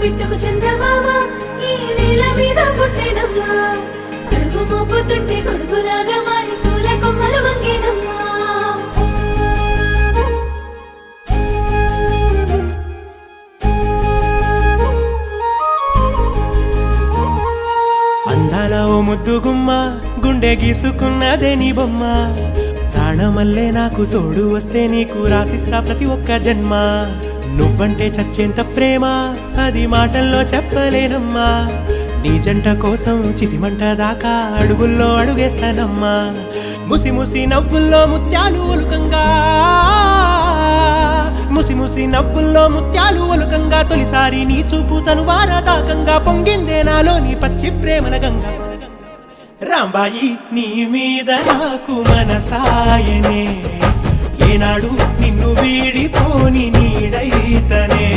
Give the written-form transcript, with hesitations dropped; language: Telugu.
బిట్టుకు చందమామ ఈ నేల మీద పుట్టేనమ్మా అడుగు మోపుతుంటే కొడుకులాగా మారి పూల కొమ్మలు వంగేనమ్మా అందాల ఓ ముద్దు గుమ్మ గుండె గీసుకున్నదే నీ బొమ్మ ప్రాణమల్లే నాకు తోడు వస్తే నీకు రాసిస్తా ప్రతి ఒక్క జన్మ నువ్వంటే చచ్చేంత ప్రేమ అది మాటల్లో చెప్పలేనమ్మా నీ జంట కోసం చితిమంట దాకా అడుగుల్లో అడుగేస్తానమ్మా ముసి ముసి నవ్వుల్లో ముత్యాలు ఒలుకంగా ముసి ముసి నవ్వుల్లో ముత్యాలు ఒలుకంగా తొలిసారి నీ చూపు తను వారదాకంగా పొంగిందే నాలో నీ పచ్చి ప్రేమల గంగా రాంబాయి నీ మీద నాకు మనసాయనే ఏనాడు నిన్ను వీడిపోని నీడైతనే